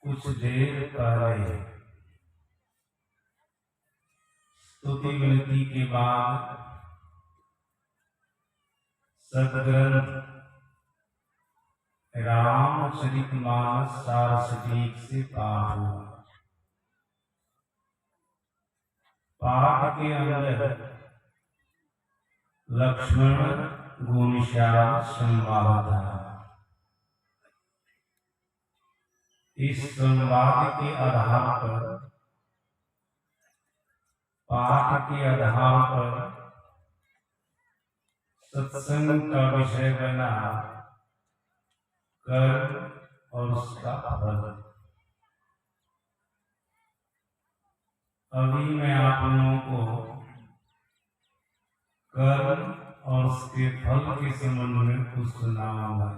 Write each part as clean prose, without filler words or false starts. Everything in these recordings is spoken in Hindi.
कुछ देर पहले स्तुति विनती के बाद सदग्रंथ रामचरितमानस सार सटीक से पाठ हुआ। पाठ के अंदर लक्ष्मण घनश्याम संवाद था। इस संवाद के आधार पर पाठ के आधार पर सत्संग का विषय बना कर्म और उसका फल। अभी मैं आप लोगों को कर्म और उसके फल के संबंध में कुछ सुनाऊंगा।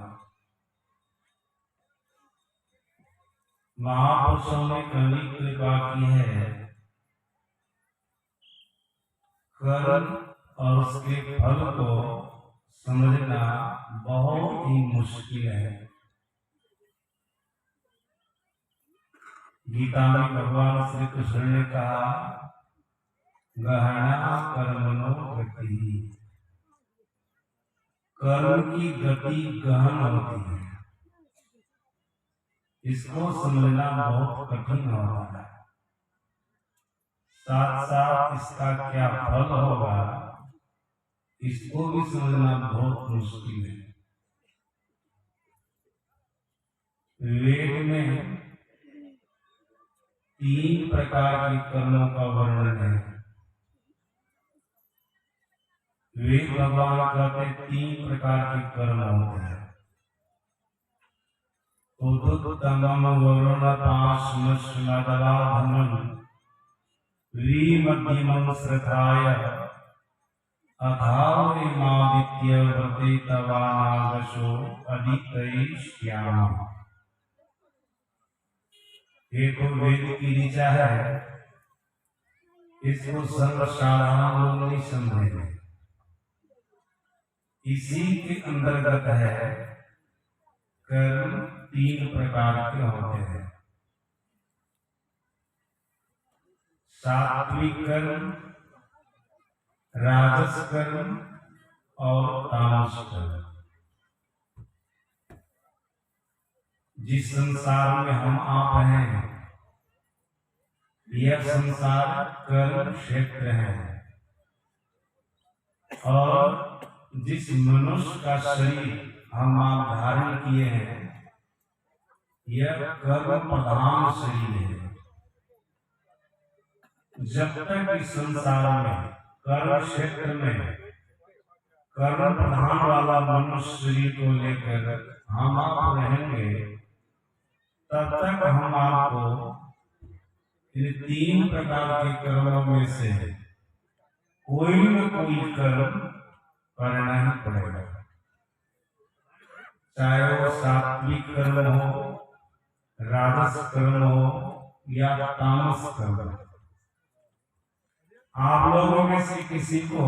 महापुरुषों ने कभी कृपा की है। कर्म और उसके फल को समझना बहुत ही मुश्किल है। गीता में भगवान श्री कृष्ण ने कहा, गहना कर्मणो गति। कर्म की गति गहन होती है। इसको समझना बहुत कठिन होता है। साथ साथ इसका क्या फल होगा इसको भी समझना बहुत मुश्किल है। वेद में 3 प्रकार के कर्मों का वर्णन है। वेद भगवान कहते 3 प्रकार के कर्म होते हैं। उद्धतमम वरुण पाशमश्मदवाधनम मध्यमम श्रद्धाय अधावरिमादित्य व्रते तवानागशो अदितयिष्याम। एक वेद की ऋचा है, इसको सर्वसाधारण लोग नहीं समझेंगे। इसी के अंतर्गत है कर्म 3 प्रकार के होते हैं। सात्विक कर्म, राजस कर्म और तामस कर्म। जिस संसार में हम आप हैं, यह संसार कर्म क्षेत्र है। और जिस मनुष्य का शरीर हम आप धारण किए हैं, यह कर्म प्रधान शरीर है। जब तक इस संसार में कर्म क्षेत्र में कर्म प्रधान वाला मनुष्य शरीर को लेकर हम आप रहेंगे, तब तक हम आपको इन 3 प्रकार के कर्मों में से कोई न कोई कर्म करना ही पड़ेगा। चाहे वो सात्विक कर्म हो, राजस कर्म हो या तामस कर्म हो। आप लोगों में से किसी को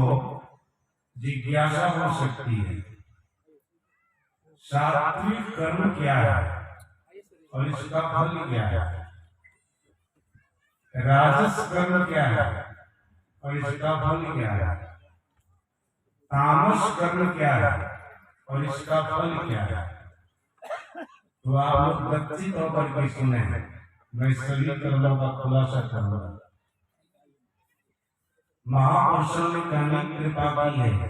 जिज्ञासा हो सकती है, सात्विक कर्म क्या है और इसका फल क्या है? राजस कर्म क्या है और इसका फल क्या है? तामस कर्म क्या है और इसका फल क्या है? तो आप लोग लक्षित होकर के सुने, मैं सभी कर्मों का खुलासा करूंगा। महापुरुषों ने कहने कृपा की है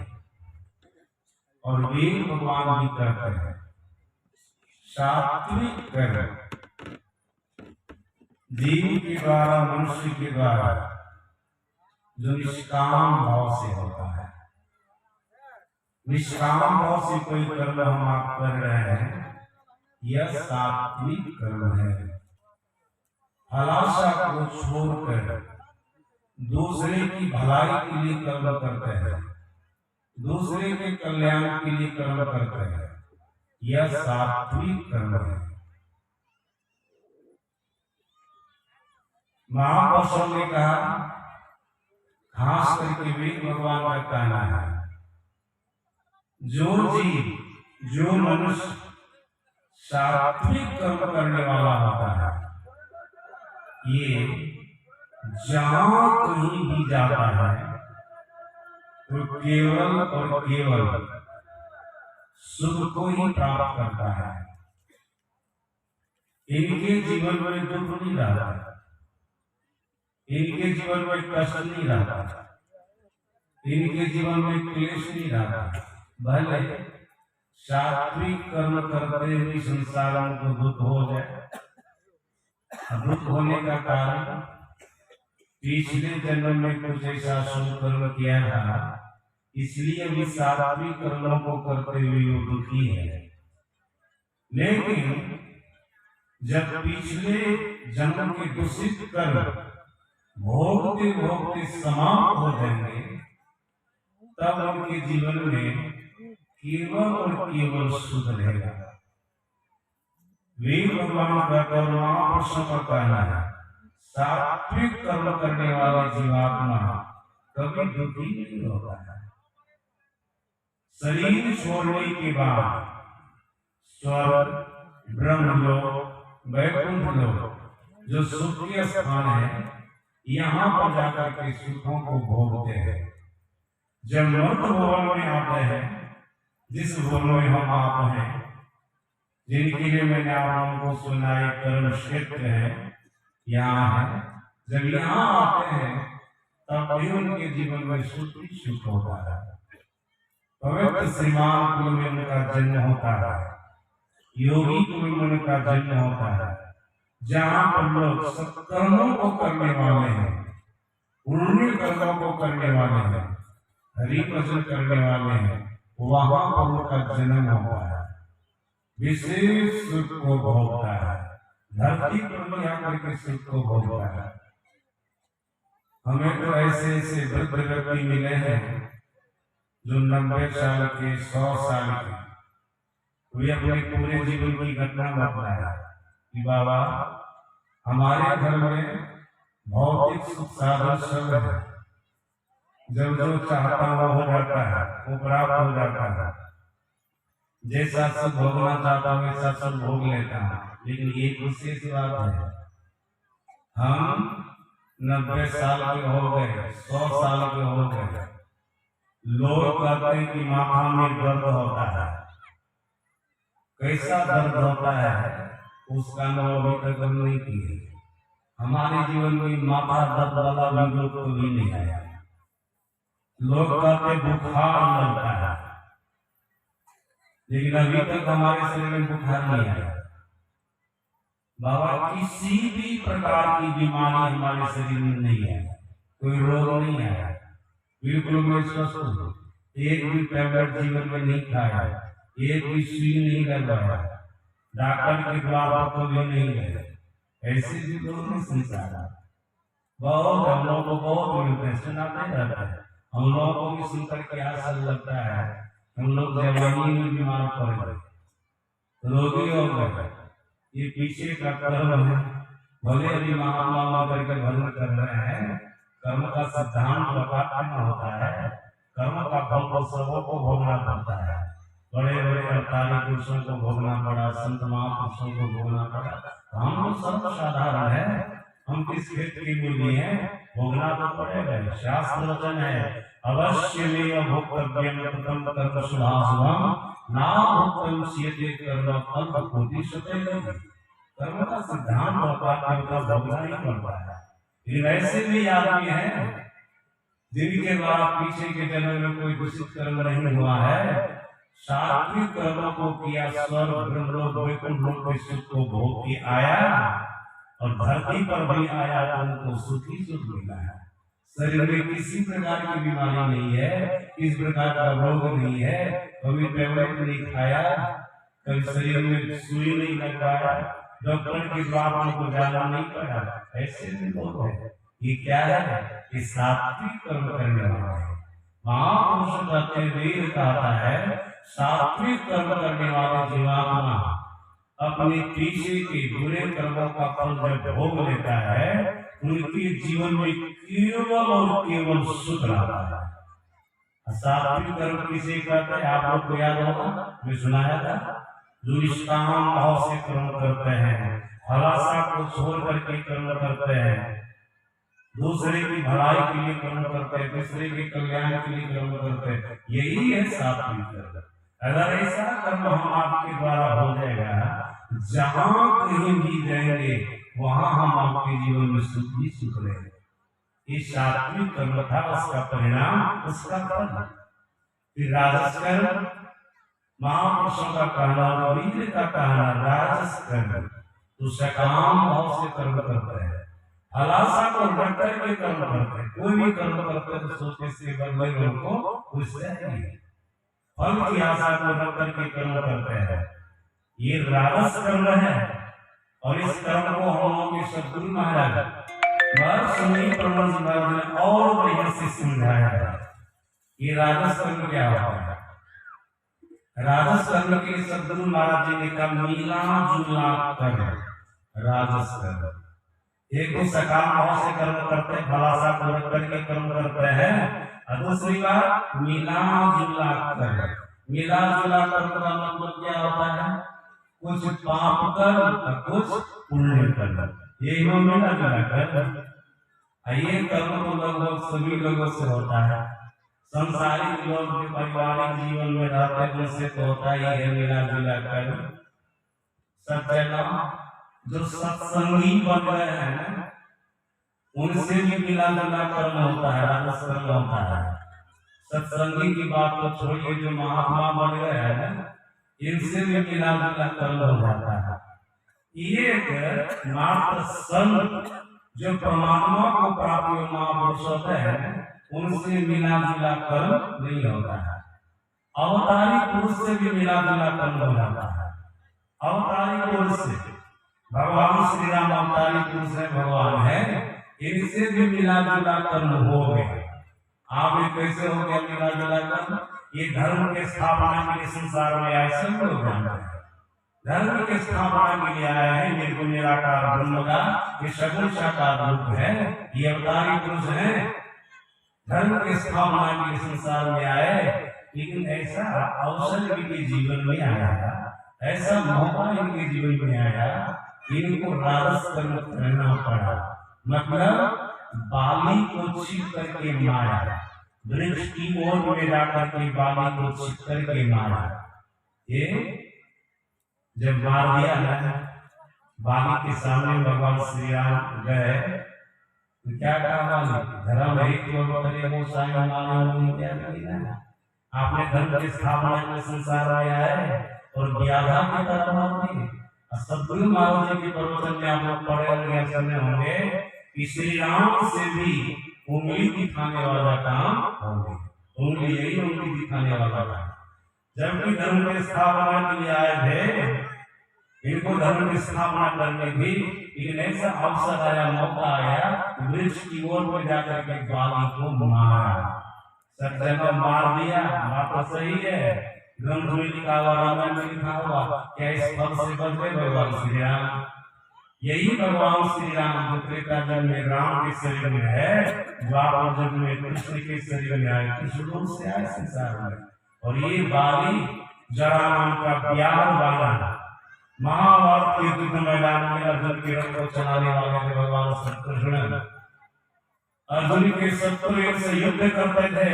और वेद भगवान भी कहते हैं, सात्विक कर्म जीव के द्वारा, मनुष्य के द्वारा जो निष्काम भाव से होता है। निष्काम भाव से कोई कर्म हम आप कर रहे हैं, यह सात्विक कर्म है। हलाशा को छोड़कर दूसरे की भलाई के लिए कर्म करते हैं, दूसरे के कल्याण के लिए कर्म करते हैं, यह सात्विक कर्म है। महापुरुषों ने कहा, खास करके वेद भगवान का कहना है, जो जीव, जो मनुष्य सात्विक कर्म करने वाला होता है, ये जहां कहीं भी जाता है तो केवल और केवल सुख को ही प्राप्त करता है। इनके जीवन में दुख नहीं रहता, इनके जीवन में कष्ट नहीं रहता, इनके जीवन में क्लेश नहीं रहता। भले सात्विक कर्म करते हुए संसार को दुख हो जाए। दुख होने का कारण पिछले जन्म में कुछ ऐसा शुभ कर्म किया था, इसलिए भी सात्विक कर्मों को करते हुए वो दुखी है। लेकिन जब पिछले जन्म के दूषित कर्म भोगते भोगते समाप्त हो जाएंगे, तब उनके जीवन में केवल और केवल सुख रहेगा। वीर भगवान का महापुरुषों का कहना है, सात्विक कर्म करने वाला जीवात्मा कभी दुखी नहीं होता है। शरीर छोड़ने के बाद स्वर्ग, ब्रह्मलोक, वैकुंठ लोक जो सुख के स्थान है, यहाँ पर जाकर के सुखों को भोगते हैं। जब मृत भवन में आते हैं, जिस भवन में हम आप हैं, जिनके लिए मैंने आप को सुनाई कर्म क्षेत्र है, यहाँ है। जब यहाँ आते हैं तब भी उनके जीवन में सुख ही सुख होता है। पवित्र श्रीमान कुल में उनका जन्म होता है, योगी कुल में उनका जन्म होता है। जहाँ पर लोग सत्कर्मों को करने वाले हैं, पुण्य कर्मों को करने वाले हैं, हरि भजन करने वाले हैं, वहां पर उनका जन्म होता है, विशेष सुख को भोगता है। धरती पर भी आकर के सुख को भोगता है। हमें तो ऐसे ऐसे वृद्ध व्यक्ति मिले हैं जो 90 साल के, 100 साल के, वे अपने पूरे जीवन की घटना बताया कि बाबा हमारे घर में भौतिक सुख साधन सब है, जब जो चाहता वो हो जाता है, वो प्राप्त हो जाता है। जैसा सब भोगना चाहता हूँ वैसा सब भोग लेता है। लेकिन एक विशेष बात है, हम 90 साल के हो गए, 100 साल के हो गए, लोग कहते हैं कि माथा में दर्द होता है। कैसा दर्द होता है उसका अनुभव अभी तक हम नहीं किए। हमारे जीवन में माथा दर्द वाला भी तो भी नहीं आया। लोग कहते बुखार लगता है, लेकिन अभी तक हमारे शरीर में बुखार नहीं आया। बाबा किसी भी प्रकार की बीमारी हमारे शरीर में नहीं है, कोई रोग नहीं आया, बिल्कुल मैं स्वस्थ हूँ। एक भी टैबलेट जीवन में नहीं खाया, एक भी सुई नहीं लगवाया, डॉक्टर के द्वारा तो भी नहीं गए। ऐसे भी लोग नहीं संसार बहुत, हम लोग को बहुत मिलते हैं, सुनाते रहता है। हम लोगों को भी सुनकर क्या असर लगता है, हम लोग जवानी में बीमार पड़ गए, रोगी हो गए। ये पीछे का कर्म है। भले अभी महात्मा करके भजन कर रहे हैं, कर्म का सिद्धांत बताना होता है। कर्म का फल को सबों को भोगना पड़ता है। बड़े बड़े अवतारी पुरुषों को भोगना पड़ा, संत महापुरुषों को भोगना पड़ा। हम लोग सब साधारण है, हम किस क्षेत्र की मूल्य है, भोगना तो पड़ेगा। शास्त्र वचन है, अवश्य में भोक्तव्यम प्रथम कर्म शुभाशुभम ना भोक्तम सीयते कर्म फल कोटि सत्यम। कर्म का सिद्धांत होता है, उनका भोगना ही पड़ता है। लेकिन ऐसे भी आदमी है जिनके द्वारा पीछे के जन्म में कोई दूषित कर्म नहीं हुआ है, सात्विक कर्मों को किया, स्वर्ग, ब्रह्मलोक, वैकुंठ लोक के सुख को भोग के आया और धरती पर भी आया तो उनको सुख ही सुख मिला है। शरीर में किसी प्रकार की बीमारी नहीं है, किस प्रकार का रोग नहीं है, कभी टैबलेट नहीं खाया, कभी शरीर में सुई नहीं लगवाया, डॉक्टर के द्वारा उनको जाना नहीं पड़ा। ऐसे भी लोग हैं। ये क्या है? ये सात्विक कर्म करने वाला है। महापुरुष कहते वेद कहता है, सात्विक कर्म करने वाला जीवात्मा अपने पीछे के बुरे कर्मों का फल जब भोग लेता है, उनके जीवन में केवल और केवल सुख रहता है। सात्विक कर्म किसे कहते हैं? आप लोग को याद होगा, मैं सुनाया था। जो निष्काम भाव से कर्म करते हैं, हलासा को छोड़ करके कर्म करते हैं, दूसरे की भलाई के लिए कर्म करते हैं, दूसरे के कल्याण के लिए कर्म करते हैं, यही है सात्विक कर्म। अगर ऐसा कर्म हम आपके द्वारा हो जाएगा, जहां कहीं भी जाएंगे वहां हम आपके जीवन में सुख ही सुख रहेंगे। ये सात्विक कर्म था, उसका परिणाम, उसका फल। राजस कर्म, महापुरुषों का कहना, वीर का कहना, राजस कर्म तो सकाम भाव से कर्म करते हैं, हलासा को रख करके कर्म करते हैं। कोई भी कर्म करते हैं तो सोचते से बदले उनको खुश रहेंगे, फल की आशा को रख करके कर्म करते हैं। ये राजस कर्म है और इस कर्म को हम लोगों के सद्गुरु महाराज ने और बढ़िया से समझाया है। ये राजस कर्म क्या होता है? राजस कर्म के सद्गुरु महाराज जी ने कहा मिला जुला कर्म राजस कर्म। एक तो सकाम भाव से कर्म करते हैं, भलासा को रख करके कर्म करते हैं, और दूसरी बात मिला जुला कर्म। मिला जुला कर्म का मतलब क्या होता है? कुछ पाप कर्म, कुछ पुण्य कर्म, ये मिला जुला कर्म। ये कर्म तो लगभग सभी लोगों से होता है। संसारिक लोग जो पारिवारिक जीवन में रहते हैं उनसे तो होता ही है मिला जुला कर्म। सज्जन जो सत्संगी बन रहे हैं उनसे भी मिला जुला कर्म होता है, राजस कर्म होता है। सत्संगी की बात को छोड़िए, जो महात्मा बन गए हैं इनसे भी मिला जुला कर्म हो जाता है। एक मात्र संत जो परमात्मा को प्राप्त हुए महापुरुष होते हैं उनसे मिला जुला कर्म नहीं होता है। अवतारी पुरुष से भी मिला जुला कर्म हो जाता है। अवतारी पुरुष से, भगवान श्री राम अवतारी पुरुष है, भगवान है, इनसे भी मिला जुला कर्म हो गया। आप ये कैसे हो गया मिला जुला कर्म? ये धर्म के स्थापना के लिए संसार में आए, सब लोग जानते हैं। धर्म के स्थापना के लिए आया है, निर्गुण निराकार ब्रह्म का ये सगुण साकार रूप है, ये अवतारी पुरुष है। धर्म के स्थापना के लिए संसार में आए, लेकिन ऐसा अवसर इनके जीवन में आया, ऐसा मौका इनके जीवन में आया, इनको राजस कर्म करना पड़ा। मतलब बाली को छीन करके मारा, वृक्ष की ओर में जाकर के बाली को छीन करके मारा। ये जब मार दिया ना, बाली के सामने भगवान श्री राम गए तो क्या कहा? धर्म आपने धर्म की स्थापना में संसार में आए और व्याधा की तरह सदगुरु महाराज जी के प्रवचन में आप लोग पढ़े होंगे, सुने होंगे कि श्री राम से भी उंगली दिखाने वाला काम होंगे, उंगली यही उंगली दिखाने वाला काम। जबकि धर्म की स्थापना के लिए आए थे, इनको धर्म की स्थापना करने थी, लेकिन ऐसा अवसर आया, मौका आया, वृक्ष की ओर में जाकर के बाली को मारा। सज्जन को मार दिया, बात तो सही है, ग्रंथ में लिखा हुआ, रामायण में लिखा हुआ, क्या इस फल से बच गए भगवान श्री राम? यही भगवान श्री राम जो त्रेता युग में राम के शरीर में है, द्वापर युग में कृष्ण के शरीर में आए, कृष्ण रूप से आए संसार में। और ये बाली जरा नाम का प्यार वाला महाभारत के युद्ध मैदान में अर्जुन के रथ को चलाने वाले थे भगवान श्री कृष्ण। अर्जुन के शत्रु से युद्ध करते थे,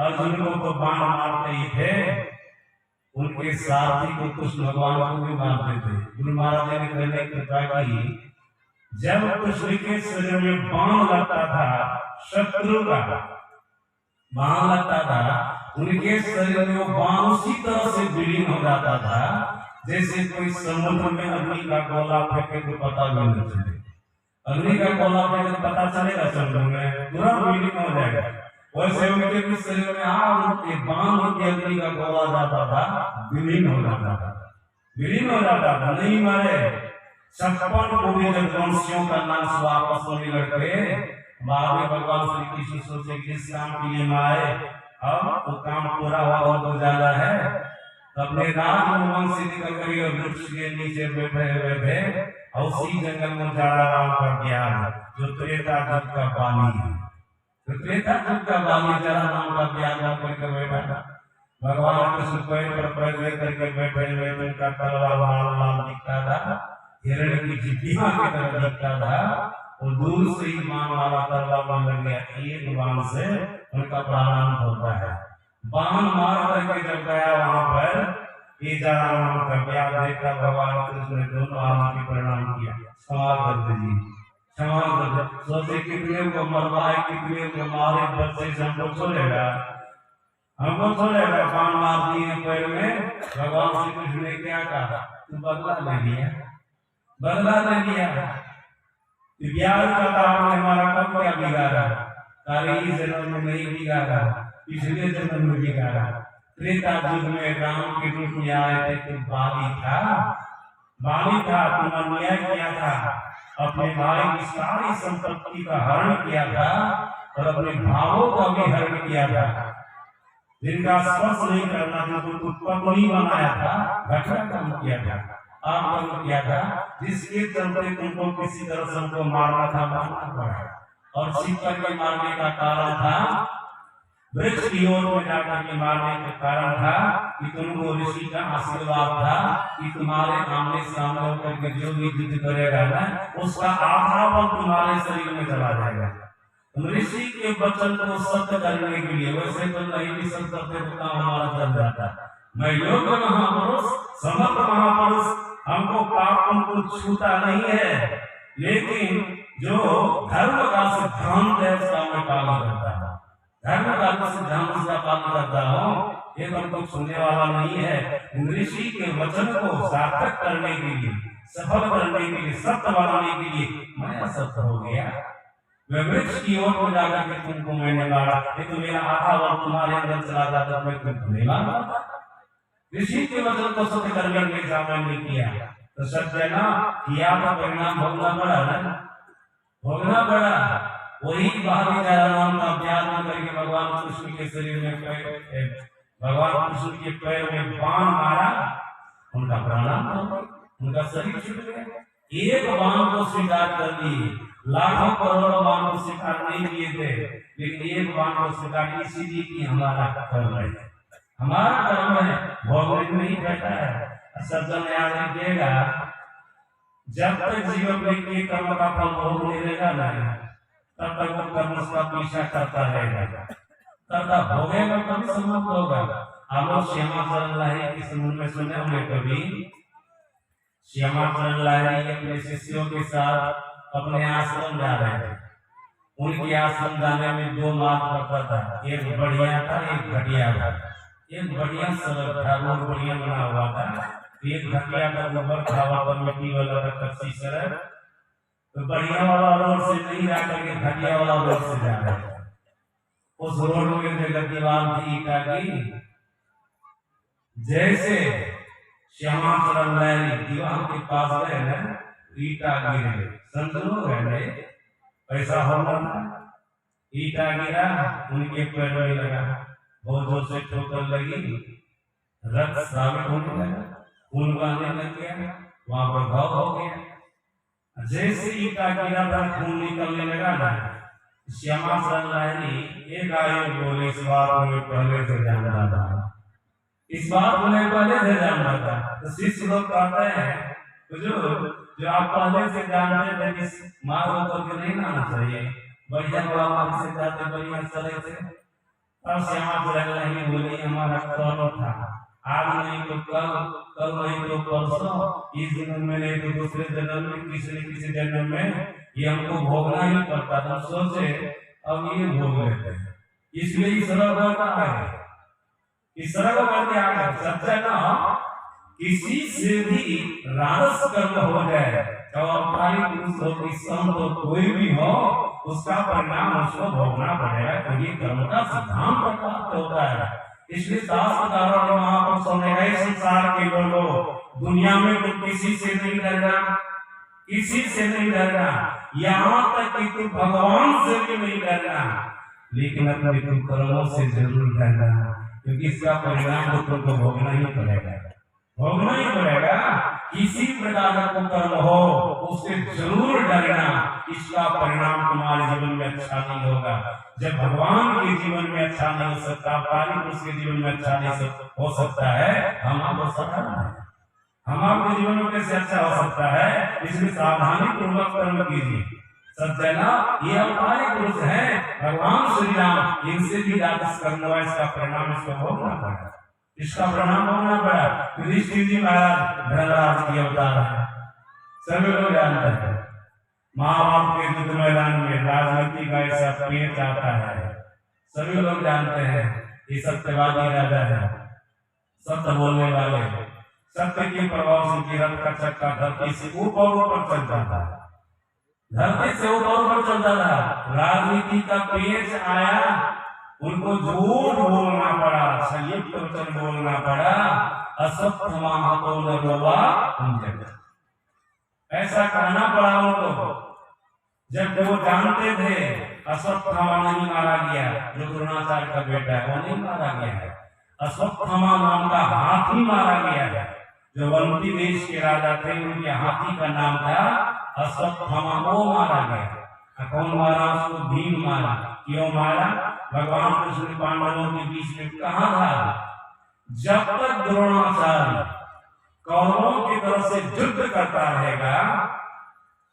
अर्जुन को तो बाण मारते ही थे, उनके साथी को कृष्ण भगवान को भी मारते थे। गुरु महाराज ने कहने की कृपा की, जब कृष्ण के शरीर में बाण लगता था, शत्रु का बाण लगता था, उनके शरीर में वो बाण उसी तरह से विलीन हो जाता था जैसे कोई समुद्र में अग्नि का गोला फेंके तो पता भी नहीं चले। अग्नि का गोला फेंके तो पता चलेगा समुद्र में, तुरंत विलीन हो जाएगा। वैसे उनके भी शरीर में आग के बाण के अग्नि का गोला जाता था, विलीन हो जाता था, विलीन हो जाता था, नहीं मारे। 56 कोटि जगवंशियों का नाश वापस में लड़के बाद में भगवान श्री कृष्ण सोचे कि इस काम के लिए आए, अब तो काम पूरा हुआ और तो ज्यादा है। अपने राजभवन से निकल कर वृक्ष के नीचे बैठे हुए थे, और उसी जंगल में जड़ा राम का ज्ञान जो त्रेता युग का बाली है, त्रेता युग का बाली जड़ा राम का ज्ञान करके बैठा था। भगवान कृष्ण पैर पर पैर लेकर के बैठे हुए, उनका तलवार लाल लाल दिखता था। हिरण की चिट्ठियों की तरह दिखता था, और दूर से ही बाण वाला तलवार लग गया। एक बाण से उनका प्राणांत होता है। बाण मार करके जब गया वहां पर ये नाम का ब्याह देखा, भगवान कृष्ण ने दोनों हाथों की प्रणाम किया, क्षमा कर दीजिए, क्षमा कर दीजिए। सोचे कितने को मरवाए, कितने को मारे, बच्चे से हमको छोड़ेगा, हमको छोड़ेगा। बाण मार दिए पैर में। भगवान श्री कृष्ण ने क्या कहा, तू बदला ले लिया, बदला ले लिया। ब्याज का काम हमारा कब क्या बिगाड़ा, इस जन्म में नहीं बिगाड़ा, पिछले जन्म में बिगाड़ा। त्रेता युग में राम के रूप में आए थे, तो बाली था, तुम अन्याय किया था, अपने भाई की सारी संपत्ति का हरण किया था और अपने भावों का भी हरण किया था। जिनका स्पर्श नहीं करना, जो पत्नी बनाया था, घटना काम किया था, आप काम किया था, जिसके चलते तुमको किसी तरह से उनको मारना था, मारना पड़ा। और सीता के मारने का कारण था, वृक्ष की ओर में जाकर के मारने का कारण था कि तुमको ऋषि का आशीर्वाद था कि तुम्हारे आमने सामने होकर के जो भी युद्ध करेगा ना, उसका आधा बल तुम्हारे शरीर में चला जाएगा। ऋषि के वचन को सत्य करने के लिए, वैसे तो नहीं भी सत्य करते तो काम हमारा चल जाता। मैं योग्य महापुरुष, समर्थ महापुरुष, हमको पाप तुमको छूता नहीं है, लेकिन जो धर्म का सिद्धांत है उसका मैं पालन करता हूँ। धर्म का सिद्धांत का पालन करता हूँ, ये तुमको छूने वाला नहीं है। ऋषि के वचन को सार्थक करने के लिए, सफल करने के लिए, सत्य बनाने के लिए मैं असत्य हो गया। मैं वृक्ष की ओर में जाकर के तुमको मैंने मारा, तो मेरा आधा बल तुम्हारे अंदर चला जाता, मैं तुमको नहीं मारा। ऋषि के वचन को सत्य करने के लिए मैंने किया, तो सत्य ना किया का परिणाम भोगना पड़ा ना, भोगना पड़ा। वही बाहरी नाम का अभ्यास करके भगवान कृष्ण के शरीर में, भगवान कृष्ण के पैर में बाण मारा, उनका प्राणांत हो गया, उनका शरीर छूट गया। एक बाण को स्वीकार कर लिए, लाखों करोड़ों बाण को स्वीकार नहीं किए थे, लेकिन एक बाण को स्वीकार इसीलिए कि हमारा कर्म है, हमारा कर्म है, भोगने में ही बैठा है। सज्जन याद रखिएगा, जब तक जीवन में कर्म का फल भोग नहीं रहेगा ना, तब तक वो कर्म उसका पीछा करता रहेगा, करता भोगेगा, कभी समाप्त होगा। हम लोग श्यामाचरण लाहिड़ी के संबंध में सुने होंगे कभी। श्यामाचरण लाहिड़ी अपने शिष्यों के साथ अपने आश्रम जा रहे थे। उनके आश्रम जाने में दो मार्ग पड़ता था, एक बढ़िया था, एक घटिया था। एक बढ़िया सड़क था, रोड बढ़िया बना हुआ था, एक घटिया का ऊपर खावा पर मिट्टी वाला कच्ची सड़क। तो बढ़िया वाला रोड से नहीं जाकर के घटिया वाला रोड से जा रहे थे। उस रोड में जगह दीवार थी ईटा की, जैसे श्यामाचरण लाहिड़ी दीवार के पास गए ना, ईटा गिरे, समझो गए, ऐसा होना था। ईटा गिरा, उनके पैर में लगा, बहुत जोर से ठोकर लगी, रक्त स्रावित होने लगा, खून बहने लग गया, वहां पर घाव हो गया। जैसे ईटा गिरा था, खून निकलने लगा ना, श्यामाचरण लाहिड़ी एक आयु बोले, इस बात में पहले से जानता था, इस बात में पहले से जानता था। तो शिष्य लोग कहते हैं, तो जो आप पहले से जानते थे, इस मार्ग होकर नहीं आना चाहिए, बढ़िया बाबा से जाते बढ़िया चले थे। तब श्यामाचरण लाहिड़ी बोली, हमारा कर्म था, आज नहीं तो कल नहीं तो परसों, इस जन्म में नहीं तो दूसरे जन्म में, किसी जन्म में ये हमको भोगना ही पड़ता था। सोचे अब ये भोग लेते हैं, इसलिए इस सरल होता है, इस सरल करके आ गए। सच्चा ना किसी से भी राजस कर्म हो जाए, चौपाई पुरुष हो कि संत हो, कोई भी हो, उसका परिणाम उसको भोगना पड़ेगा, तो ये कर्म का सिद्धांत प्राप्त होता है। इसलिए शास्त्रकारों ने महापुरुषों ने, ऐसे संसार के लोगों, दुनिया में तो किसी से नहीं डरना, किसी से नहीं डरना, यहाँ तक कि तुम भगवान से भी नहीं डरना, लेकिन अपने तुम कर्मों से जरूर डरना, क्योंकि इसका परिणाम तो तुमको भोगना ही पड़ेगा, भोगना ही पड़ेगा। किसी प्रकार का कर्म हो, उससे जरूर डरना, इसका परिणाम तुम्हारे जीवन में अच्छा नहीं होगा। जब भगवान के जीवन में अच्छा नहीं हो सकता, पानी उसके जीवन में अच्छा नहीं हो सकता है, हम आपको सताना है, हमारे जीवन में कैसे अच्छा हो सकता है, इसमें सावधानी पूर्वक कर्म कीजिए। सज्जना, ये अवतारी पुरुष है भगवान श्री राम, इनसे भी राजस करना हुआ, इसका परिणाम इसको भोगना पड़ा, इसका परिणाम भोगना पड़ा। युधिष्ठिर जी महाराज धनराज की अवतार है, सभी लोग जानते हैं। महाभारत के युद्ध मैदान में राजनीति का ऐसा पेच आता है, सभी लोग जानते हैं। ये सत्यवादी राजा है, सत्य बोलने वाले, सत्य के प्रभाव से उनकी रथ का चक्का धरती से ऊपर चलता था, धरती से ऊपर चलता था। राजनीति का पेच आया, उनको झूठ बोलना पड़ा, संयुक्त वचन बोलना पड़ा, असत्यमाहतो न रोवा कुंजन, ऐसा कहना पड़ा उनको। जब वो जानते थे अश्वत्थामा नहीं मारा गया, जो द्रोणाचार्य का बेटा है वो नहीं मारा गया है, अश्वत्थामा नाम का हाथी मारा गया है। जो वंती देश के राजा थे उनके हाथी का नाम था अश्वत्थामा, वो मारा गया। कौन मारा उसको? भीम मारा। क्यों मारा? भगवान कृष्ण पांडवों के बीच में कहा था, जब तक द्रोणाचार्य कौरवों की तरफ से युद्ध करता रहेगा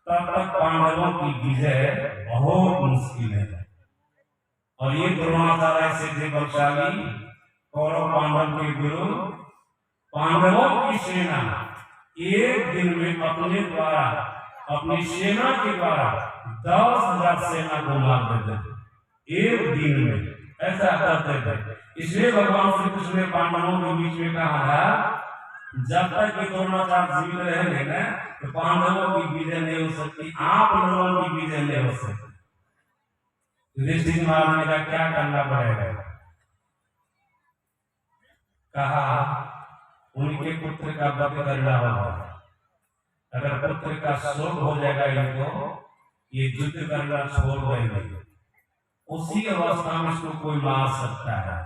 तब तक पांडवों की विजय बहुत मुश्किल है। और ये द्रोणाचार्य ऐसे थे बलशाली, कौरव पांडव के गुरु। पांडवों की सेना एक दिन में अपने द्वारा, अपनी सेना के द्वारा 10,000 सेना को मार देते थे एक दिन में, ऐसा करते थे। इसलिए भगवान श्री कृष्ण ने पांडवों के बीच में कहा था, जब तक ये द्रोणाचार्य जीवित रहेंगे ना तो पांडवों की विजय नहीं हो सकती, आप लोगों की विजय नहीं हो सकती। युधिष्ठिर महाराज ने कहा क्या करना पड़ेगा? कहा उनके पुत्र का वध करना होगा। अगर पुत्र का शोक हो जाएगा इनको, ये युद्ध करना छोड़ देंगे, उसी अवस्था में इसको कोई मार सकता है।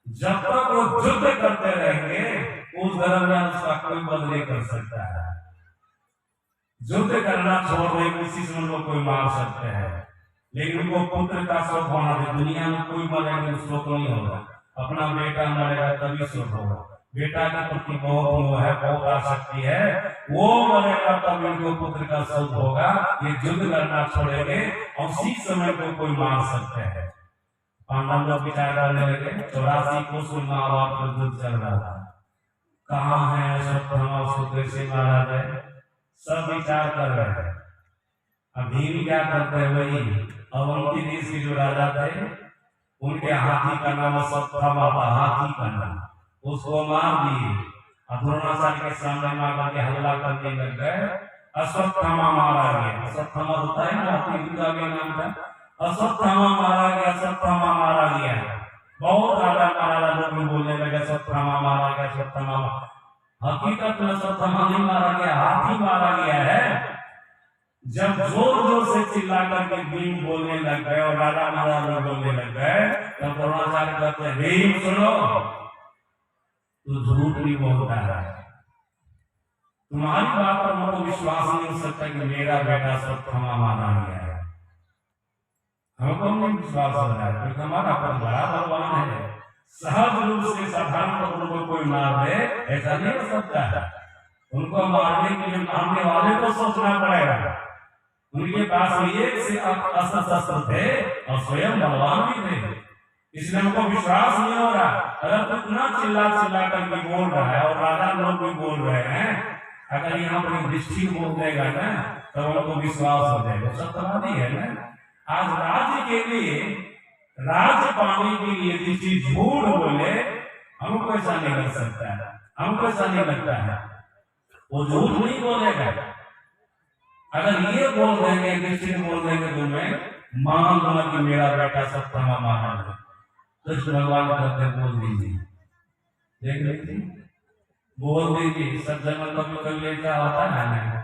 जब तक वो युद्ध करते रहेंगे उस दरमियान उसका कोई वध नहीं कर सकता है। युद्ध करना छोड़ देंगे उसी समय उनको कोई मार सकते हैं। लेकिन उनको पुत्र का शोक होना है। दुनिया में कोई मरेगा शोक नहीं होगा, अपना बेटा मरेगा तभी शोक होगा। बेटा के प्रति बहुत मोह है, बहुत आसक्ति है, वो मरेगा तब इनको पुत्र का शोक होगा। ये युद्ध करना छोड़ेंगे और उसी समय को कोई मार सकते हैं। पांडव लोग विचार करने लगे, 84 कोस माँ बाप का युद्ध चल रहा था, कहाँ है अश्वत्थामा, उसको कैसे मारा जाए, सब विचार कर रहे हैं। अब भीम क्या करते हैं, वही अवंती देश के जो राजा थे उनके हाथी का नाम अश्वत्थामा था, हाथी का नाम, उसको मार दिए। द्रोणाचार्य के सामने मार के हल्ला करने लग गए, अश्वत्थामा मारा गया। अश्वत्थामा होता है ना, हाथी का भी नाम था, अश्वत्थामा मारा गया, अश्वत्थामा मारा गया। बहुत राजा महाराजा लोग बोलने लगे अश्वत्थामा मारा गया, अश्वत्थामा। हकीकत में अश्वत्थामा नहीं मारा गया, हाथी मारा गया है। जब जोर जोर से चिल्ला करके भीम बोलने लग गए और राजा महाराजा बोलने लग गए, तब द्रोणाचार्य कहते हैं, भीम सुनो, तू झूठ नहीं बोलता है, तुम्हारी बात पर मुझको विश्वास नहीं हो सकता कि मेरा बेटा अश्वत्थामा मारा गया है। हमको नहीं विश्वास हो रहा है क्योंकि हमारा पर बड़ा भगवान है। सहज रूप से साधारण लोगों को कोई मार दे ऐसा नहीं हो सकता है। उनको मारने के लिए मारने वाले को सोचना पड़ेगा। उनके पास एक से अस्त्र शस्त्र थे और स्वयं बलवान भी थे, इसलिए हमको विश्वास नहीं हो रहा। अगर इतना चिल्ला चिल्ला करके बोल रहा है और राजा लोग भी बोल रहे हैं, अगर यहाँ पर दृष्टि बोल देगा ना तो उनको विश्वास हो जाएगा, सत्यवादी है ना। आज राज्य के लिए, राज्य पाने के लिए दृष्टि झूठ बोले, हमको ऐसा नहीं कर सकता है, हमको ऐसा नहीं लगता है। वो झूठ नहीं बोलेगा। अगर ये बोल देंगे, दृष्टि बोल देंगे तो मैं मान लूंगा कि मेरा बेटा अश्वत्थामा मारा है, कृष्ण भगवान कहते बोल दीजिए, देख लीजिए, बोल दीजिए। सब जगह कभी कभी ऐसा होता है ना,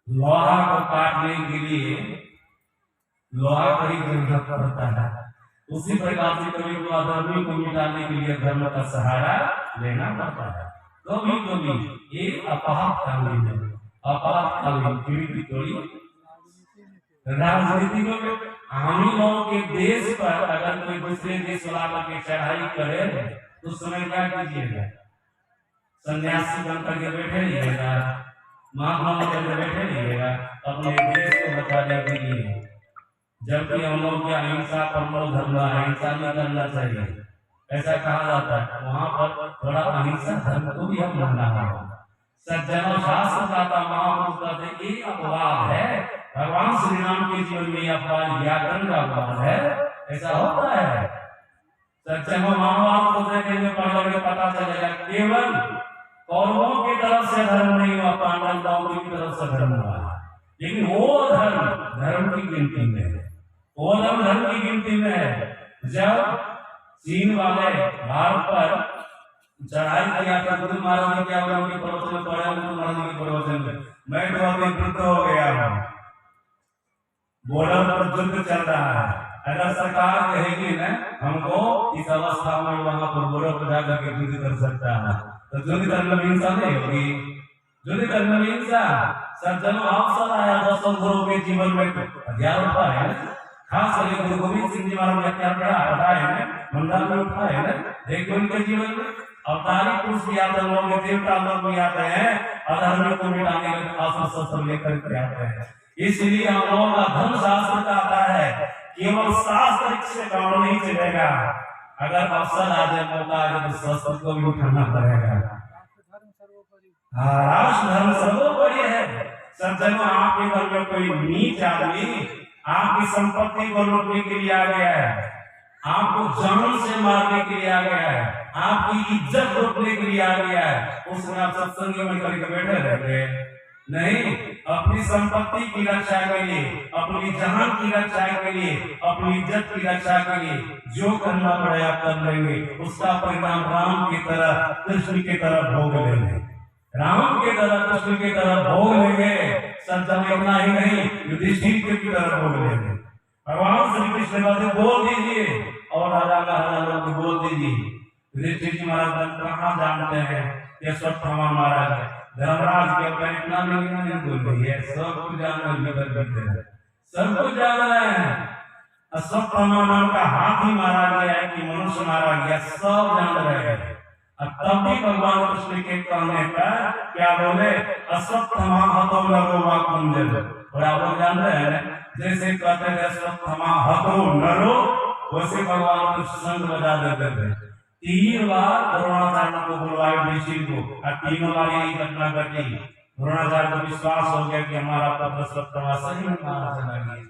लोहा को काटने के लिए लोहा का ही जरूरत पड़ता है, उसी प्रकार से कभी तो अधर्मी को मिटाने के लिए धर्म का सहारा लेना पड़ता है। कभी कभी एक आपातकालीन है, आपातकालीन पीढ़ी थोड़ी राजनीति में हम लोगों के देश पर अगर कोई दूसरे देश वाला के चढ़ाई करे तो उस समय क्या कीजिएगा? सन्यासी बन करके बैठे रहिएगा, महात्मा बन करके बैठे रहिएगा अपने देश को बचाने के लिए। जबकि हम लोग की अहिंसा परमो धर्म, अहिंसा नहीं करना चाहिए ऐसा कहा जाता है। वहां पर थोड़ा अहिंसा धर्म को भी हम मानना होगा। सज्जनों, शास्त्र का महापुरुष कहते एक अपवाद है, भगवान श्री राम के जीवन में अपवाद व्याकरण का अपवाद है, ऐसा होता है। सज्जनों, महाभारत को देखेंगे पढ़ के पता चलेगा केवल कौरवों की तरफ से धर्म नहीं हुआ, पांडवों की तरफ से धर्म हुआ। लेकिन वो धर्म की गिनती में है, वो धर्म की गिनती में है। जब चीन वाले भारत पर चढ़ाई किया था, गुरु महाराज ने क्या बोला उनके प्रवचन पढ़े, गुरु महाराज के प्रवचन में मैं तो अभी वृद्ध हो गया हूँ, बॉर्डर पर युद्ध चल रहा है, अगर सरकार कहेगी ना हमको इस अवस्था में वहां पर बॉर्डर पर जाकर के युद्ध कर सकता है तो युद्ध करने में हिंसा नहीं होगी, युद्ध करने में हिंसा। सज्जनों, अवसर आया 200 गुरु के जीवन में हथियार उठा है, खास करके गुरु गोविंद सिंह जी महाराज ने हथियार उठाया है, मंडल में उठाया है। देखिए उनके जीवन में अवतारी पुरुष भी आते हैं, लोग देवता लोग भी आते हैं, अधर्म को मिटाने के अस्त्र शस्त्र लेकर के आते हैं। इसलिए हम लोगों का धर्म शास्त्र कहता है केवल शास्त्र से काम नहीं चलेगा, अगर अवसर आ जाए, मौका आ जाए तो शस्त्र को भी उठाना पड़ेगा। राष्ट्र धर्म सर्वोपरि है। सज्जनों, आपके घर में कोई नीच आदमी आपकी संपत्ति को लूटने के लिए आ गया है, आपको जान से मारने के लिए आ गया है, आपकी इज्जत लूटने के लिए आ गया है, उसमें आप सत्संग में करके बैठे रहते नहीं। अपनी संपत्ति की रक्षा के लिए, अपनी जान की रक्षा के लिए, अपनी इज्जत की रक्षा के लिए जो करना पड़े आप कर लेंगे, उसका परिणाम राम की तरह कृष्ण की तरह भोग लेंगे, राम की तरह कृष्ण की तरह भोग लेंगे। सज्जन, इतना ही नहीं, युधिष्ठिर की तरह भोग लेंगे। भगवान श्री कृष्ण कहते बोल दीजिए और राजा महाराजा लोग बोल दीजिए। युधिष्ठिर जी महाराज कहाँ जानते हैं कि अश्वत्थामा महाराज है, धर्मराज के अपने इतना नहीं बोल रही है, सब कुछ जानना भीतर सब कुछ जान रहे हैं। अश्वत्थामा नाम का हाथी मारा गया है कि मनुष्य मारा गया, सब जान रहे हैं। तब भी भगवान कृष्ण के कहने पर क्या बोले, अश्वत्थामा हतो नरो वा कुंजल। और आप लोग जान रहे हैं जैसे कहते हैं अश्वत्थामा हतो नरो, वैसे भगवान कृष्ण शंख बजा देते थे। 3 बार द्रोणाचार्य को बुलवाया युधिष्ठिर को, और 3 बार यही घटना घटी। द्रोणाचार्य को विश्वास हो गया कि हमारा पुत्र अश्वत्थामा सही में मारा चला गया,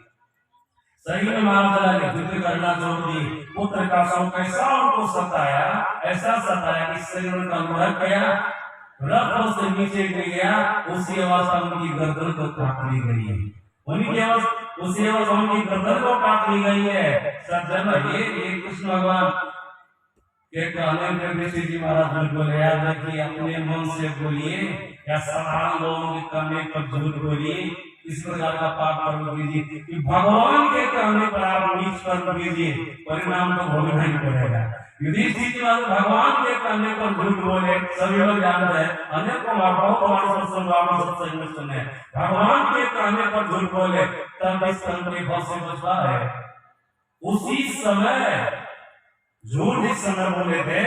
सही में मारा चला गया। युद्ध करना छोड़ दी, पुत्र का शोक कैसा उनको सताया, ऐसा सताया कि शरीर उनका मुड़क गया, रथ से नीचे गिर गया। उसी अवस्था उनकी गर्दन को काट ली गई है, उसी अवस्था उनकी गर्दन को काट ली गई है। सज्जन, ये कृष्ण भगवान के कहने पे युधिष्ठिर जी महाराज झूठ बोले। याद रखिए, अपने मन से बोलिए या साधारण लोगों के कहने पर झूठ बोलिए, इस प्रकार का पाप कर्म कीजिए कि भगवान के कहने पर आप नीच कर्म कीजिए, परिणाम तो भोगना ही पड़ेगा। युधिष्ठिर जी महाराज भगवान के कहने पर झूठ बोले, सभी लोग जानते हैं, अनेकों बार बहुत बार सत्संग में सुने, भगवान के कहने पर झूठ बोले तब इस कर्म के फल से बचता है। उसी समय झूठ इस समय बोले थे,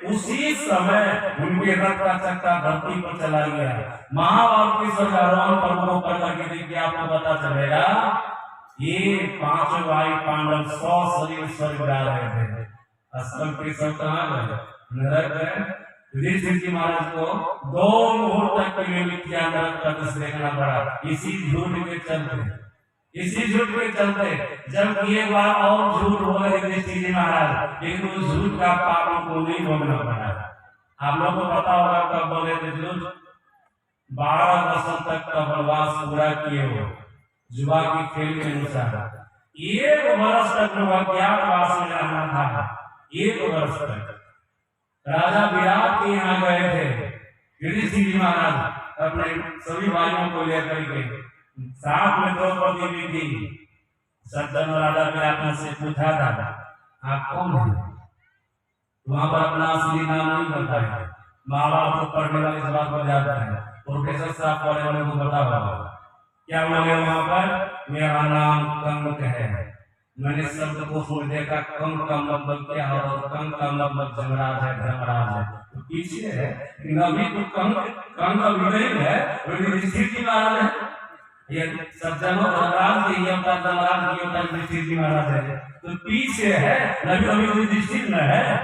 उसी समय उनके रथ का चक्का धरती पर चला गया। महाभारत के सजारों पर्वों पर करके देखिए, आपको पता चलेगा ये 5 भाई पांडव 100 शरीर स्वर्ग जा रहे थे, असल के सब कहाँ गए, नरक गए। युधिष्ठिर जी महाराज को 2 मुहूर्त तक के लिए मिथ्या नरक का दृश्य देखना पड़ा, इसी झूठ के चलते, इसी झूठ के चलते। जब एक बार और झूठ बोले युधिष्ठिर जी महाराज, लेकिन उस झूठ का पाप को नहीं भोगना पड़ा। आप लोगों को पता होगा कब बोले थे झूठ, 12 वर्षों तक का वनवास पूरा किए हो जुआ की खेल के अनुसार 1 वर्ष तक अज्ञातवास में रहना था। 1 वर्ष तक राजा विराट के यहाँ गए थे युधिष्ठिर जी महाराज अपने सभी भाइयों को लेकर के, साथ में द्रौपदी भी थी। सज्जन राजा विराट से पूछा था आप कौन है, वहां पर अपना असली नाम नहीं बताया। माँ बाप को पढ़ने वाले इस बात पर जाता है, प्रोफेसर साहब पढ़ने वाले को बता होगा क्या बोले वहां पर, मेरा नाम कंक है, मैंने शब्द को सुन देखा, कम का मतलब क्या है, और कम का मतलब जमराज है, धर्मराज है। तो पीछे है कि अभी तो कम का विनय है, युधिष्ठिर जी महाराज है। ये सज्जनों धर्मराज जी होता, धर्मराज जी होता, युधिष्ठिर जी महाराज है। तो पीछे है नबी, अभी युधिष्ठिर न है,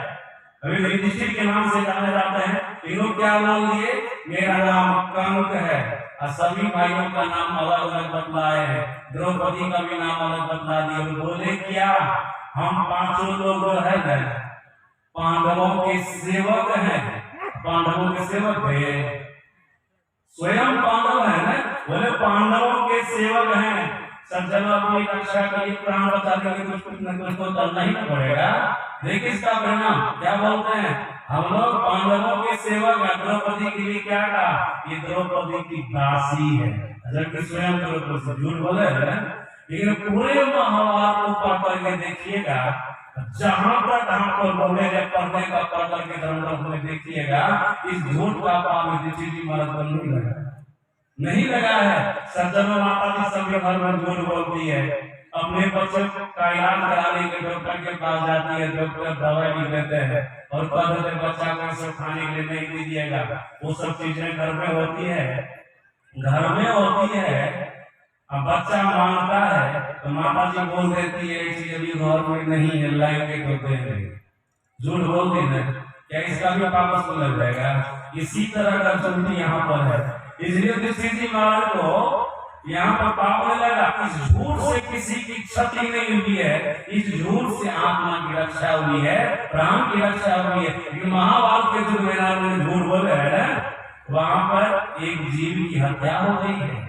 अभी युधिष्ठिर के नाम से जाने जाते हैं। तीनों क्या बोल दिए, मेरा नाम कंक है, और सभी भाइयों का नाम अलग अलग बतलाए हैं, द्रौपदी का भी नाम अलग बतला दिए। बोले क्या, हम पांचों लोग जो है ना पांडवों के सेवक हैं, पांडवों के सेवक थे, स्वयं पांडव है ना, बोले पांडवों के सेवक हैं, सब जगह अपनी रक्षा के लिए प्राण बचा देंगे, कुछ न कुछ तो करना ही पड़ेगा। देखिए इसका परिणाम क्या बोलते हैं, हम लोग पांडवों के सेवक हैं। द्रौपदी के लिए क्या कहा, ये द्रौपदी की दासी है, जबकि स्वयं द्रौपदी झूठ बोले है। लेकिन पूरे महाभारत को पढ़ करके देखिएगा, जहां तक आपको बोले पढ़ने का पढ़ करके धर्म में देखिएगा, इस झूठ का पाप युधिष्ठिर जी महाराज को नहीं लगा, नहीं लगा है। सज्जनों माता जी सभी घर में झूठ बोलती है, अपने बच्चों का इलाज कराने के डॉक्टर के पास जाती है, डॉक्टर दवाई लिख देते हैं और कहते हैं बच्चा को सब खाने के लिए नहीं दीजिएगा। वो सब चीजें घर में होती है, घर में होती है। अब बच्चा मांगता है तो माता जी बोल देती है कि अभी घर में नहीं है, लाएंगे तो देंगे। झूठ बोल दी ना, क्या इसका भी वापस को लग जाएगा? इसी तरह का झूठ यहाँ पर है। इसलिए युधिष्ठिर जी महाराज को यहाँ पर पाप नहीं लगा। इस झूठ से किसी की क्षति नहीं हुई है, इस झूठ से आत्मा की रक्षा हुई है, प्राण की रक्षा हुई है। महाभारत के जो मैंने झूठ बोले है, वहां पर एक जीव की हत्या हो गई है,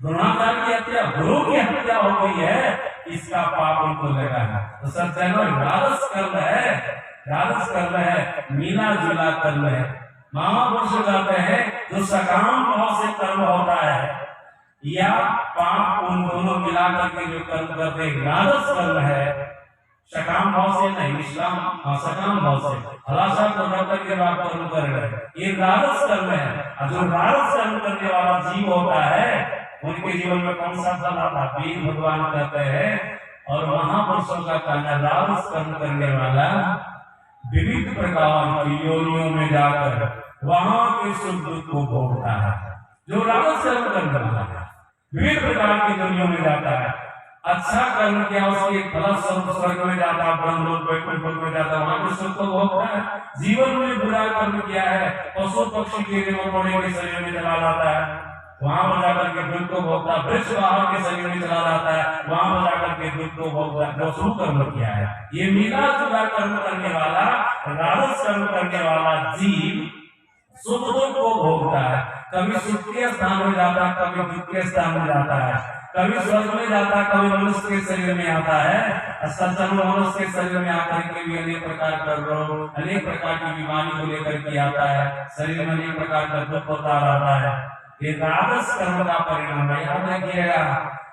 द्रोणाचार्य की हत्या, गुरु की हत्या हो गई है, इसका पाप उनको लगा है। तो सज्जनों राजस कर्म है, राजस कर्म है, मिला जुला कर्म है। महापुरुष कहते हैं जो सकाम भाव से कर्म होता है या पाप, उन दोनों मिलाकर के जो कर्म करते हैं राजस कर्म है। सकाम भाव से नहीं, निष्काम सकाम भाव से हलाशा को रखकर के बात कर्म कर रहे हैं, ये राजस कर्म है। और जो राजस कर्म करने वाला जीव होता है उनके जीवन में कौन सा फल आता है, वीर भगवान कहते हैं। और महापुरुषों का कहना, राजस कर्म करने वाला विविध प्रकार की योनियों में जाकर वहां के सुख दुख को भोगता है। जो राजस कर्म करने वाला है विभिन्न प्रकार की योनियों में जाता है। अच्छा कर्म किया उसके फल स्वरूप स्वर्ग में जाता है, ब्रह्म लोक वैकुंठ लोक में जाता है, वहां के सुख को भोगता है। जीवन में बुरा कर्म किया है, पशु पक्षी कीड़े मकोड़े के शरीर में चला जाता है, वहां पर जाकर के दुख को भोगता है। वृक्ष वाहन के शरीर में चला जाता है, वहां पर जाकर के दुख को भोगता है। जो शुभ कर्म किया है, ये मिला जुला कर्म करने वाला, राजस कर्म करने वाला जीव सुख दुख को भोगता है। कभी सुख के स्थान में जाता है, कभी दुख के स्थान में जाता है, कभी स्वर्ग में जाता है, कभी मनुष्य के शरीर में आता है। सज्जन मनुष्य के शरीर में आकर के भी अनेक प्रकार का रोग, अनेक प्रकार की बीमारी को लेकर के आता है, शरीर में अनेक प्रकार का दुख होता रहता है। ये राजस कर्म का परिणाम है। याद रखिएगा,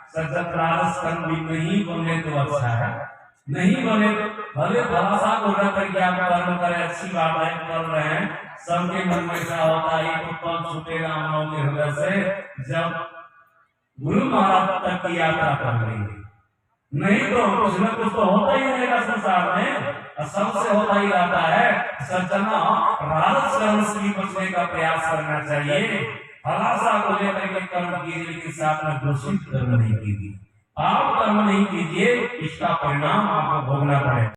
सज्जन राजस कर्म भी नहीं बने तो अच्छा है, नहीं बने भले भरोसा को रख करके आप कर्म करें, अच्छी बात है, कर रहे हैं। सबके मन में ऐसा होता है तो कल छूटेगा हम लोगों के हृदय से जब गुरु महाराज तक की यात्रा कर लेंगे। नहीं तो कुछ न कुछ तो होता ही रहेगा संसार में, सबसे होता ही रहता है। सज्जना राजस कर्म से बचने का प्रयास करना चाहिए। हलासा को लेकर के कर्म कीजिए, लेकिन साथ में दूषित कर्म नहीं कीजिए, पाप कर्म नहीं कीजिए, इसका परिणाम आपको भोगना पड़ेगा।